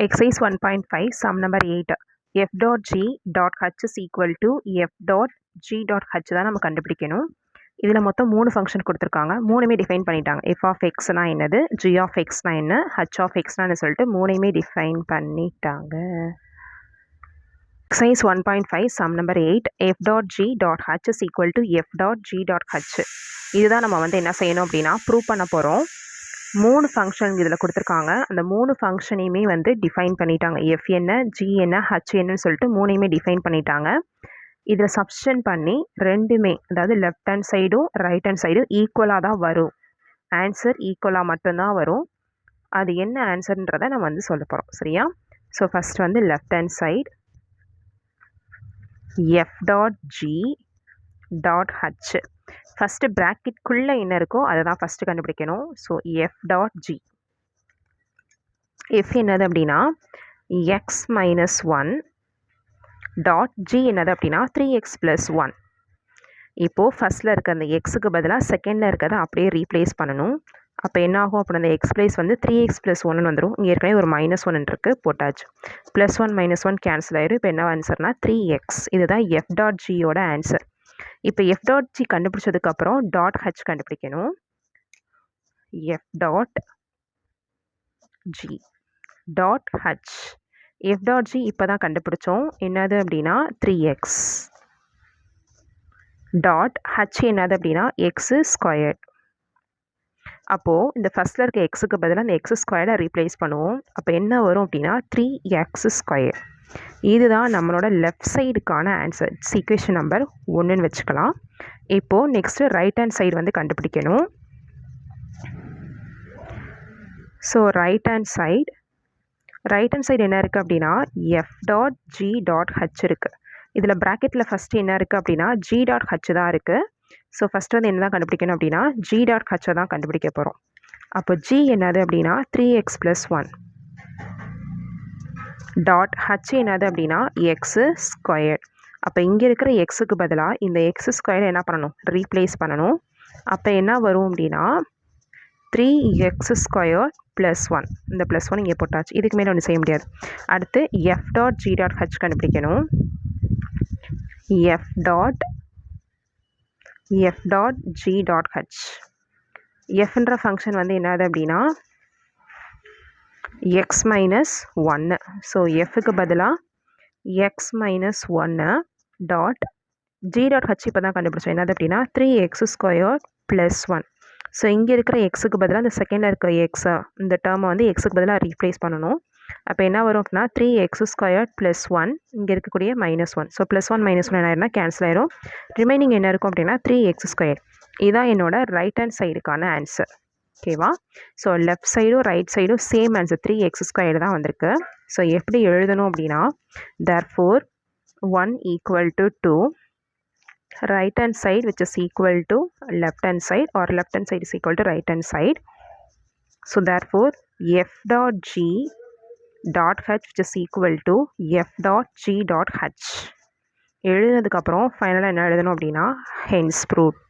Exercise 1.5, sum number 8. F dot g dot h is equal to f dot g dot h தான் நம்ம கண்டுபிடிக்கணும். இதில் மொத்தம் 3 function கொடுத்துருக்காங்க. மூணுமே டிஃபைன் பண்ணிட்டாங்க. f of xனா என்னது, g of xனா என்ன, h of xனான்னு சொல்லிட்டு மூணையுமே டிஃபைன் பண்ணிட்டாங்க. Exercise 1.5, sum number 8. f dot g dot h is equal to f dot g dot h. இதுதான் நம்ம வந்து என்ன செய்யணும் அப்படின்னா ப்ரூவ் பண்ண போகிறோம். 3 ஃபங்க்ஷன் இதில் கொடுத்துருக்காங்க. அந்த 3 ஃபங்க்ஷனையுமே வந்து டிஃபைன் பண்ணிட்டாங்க. எஃப் என்ன, ஜி என்ன, ஹச் என்னன்னு சொல்லிட்டு மூணையுமே டிஃபைன் பண்ணிட்டாங்க. இதில் சப்ஸ்டியூட் பண்ணி ரெண்டுமே, அதாவது லெஃப்ட் ஹேண்ட் சைடும் ரைட் ஹேண்ட் சைடும் ஈக்குவலாக தான் வரும். ஆன்சர் ஈக்குவலாக மட்டும்தான் வரும். அது என்ன ஆன்சர்ன்றதை நம்ம வந்து சொல்ல போகிறோம். சரியா? ஸோ ஃபஸ்ட் வந்து left hand side F dot G dot H. First ப்ராக்கெட்குள்ளே என்ன இருக்கோ அதை தான் ஃபஸ்ட்டு கண்டுபிடிக்கணும். So F dot G, F என்னது அப்படின்னா x minus one dot G என்னது அப்படின்னா 3x + 1. இப்போது ஃபஸ்ட்டில் இருக்க அந்த எக்ஸுக்கு பதிலாக செகண்டில் இருக்கிறத அப்படியே ரீப்ளேஸ் பண்ணணும். அப்போ என்ன ஆகும் அப்படின்னா அந்த எக்ஸ் ப்ளேஸ் வந்து 3x + 1 வந்துடும். இங்கே ஏற்கனவே ஒரு -1 இருக்குது, போட்டாச்சு. +1 -1 கேன்சல் ஆயிடும். இப்போ என்ன ஆன்சர்னா 3x. இதுதான் எஃப் டாட் ஜியோட ஆன்சர். இப்போ எஃப் டாட் ஜி கண்டுபிடிச்சதுக்கப்புறம் டாட் ஹச் கண்டுபிடிக்கணும். F dot G dot H. F dot G இப்போ தான் கண்டுபிடிச்சோம். என்னது அப்படின்னா 3x டாட் ஹச் என்னது அப்படின்னா x². அப்போது இந்த ஃபஸ்ட்டில் இருக்க எக்ஸுக்கு பதிலாக அந்த x² ரீப்ளேஸ் பண்ணுவோம். அப்போ என்ன வரும் அப்படின்னா 3x². இதுதான் நம்மளோட லெஃப்ட் சைடுக்கான ஆன்சர். ஈக்குவேஷன் நம்பர் 1ன்னு வச்சுக்கலாம். இப்போது நெக்ஸ்ட்டு ரைட் ஹேண்ட் சைடு வந்து கண்டுபிடிக்கணும். ஸோ ரைட் ஹேண்ட் சைடு என்ன இருக்குது அப்படின்னா F dot G dot H இருக்குது. இதில் ப்ராக்கெட்டில் ஃபஸ்ட்டு என்ன இருக்குது அப்படின்னா ஜி டாட் ஹச் தான் இருக்குது. ஸோ ஃபஸ்ட்டு வந்து என்ன தான் கண்டுபிடிக்கணும் அப்படின்னா ஜி டாட் ஹச்சை தான் கண்டுபிடிக்க போகிறோம். அப்போ ஜி என்னது அப்படின்னா 3x + 1 டாட் ஹச் என்னது அப்படின்னா x². அப்போ இங்கே இருக்கிற எக்ஸுக்கு பதிலாக இந்த x² என்ன பண்ணணும், ரீப்ளேஸ் பண்ணணும். அப்போ என்ன வரும் அப்படின்னா 3x² + 1. இந்த +1 இங்கே போட்டாச்சு. இதுக்கு மேலே ஒன்று செய்ய முடியாது. அடுத்து F dot G dot H கண்டுபிடிக்கணும். F dot G dot H. எஃப்ன்ற ஃபங்க்ஷன் வந்து என்னது அப்படின்னா எக்ஸ் மைனஸ் 1. ஸோ எஃப்க்கு பதிலாக x minus 1 dot G dot H இப்போ தான் கண்டுபிடிச்சோம். என்னது அப்படின்னா 3x² + 1. ஸோ இங்கே இருக்கிற எக்ஸுக்கு பதிலாக இந்த செகண்டில் இருக்கிற எக்ஸை, இந்த டேர்மை வந்து எக்ஸுக்கு பதிலாக ரீப்ளேஸ் பண்ணணும். அப்போ என்ன வரும் அப்படின்னா 3x² + 1, இங்கே இருக்கக்கூடிய -1. ஸோ +1 -1 என்ன ஆயிரும்னா கேன்சல் ஆயிரும். ரிமைனிங் என்ன இருக்கும் அப்படின்னா 3x². இதுதான் என்னோட ரைட் ஹேண்ட் சைடுக்கான ஆன்சர். ஓகேவா? ஸோ லெஃப்ட் சைடும் ரைட் சைடும் சேம் ஆன்சர் 3x² தான் வந்திருக்கு. ஸோ எப்படி எழுதணும் அப்படின்னா therefore 1 = 2, right hand side which is equal to left hand side, or left hand side is equal to right hand side. So therefore f dot g dot h which is equal to f dot g dot h. எழுதினதுக்கப்புறம் ஃபைனலாக என்ன எழுதணும் அப்படின்னா hence proved.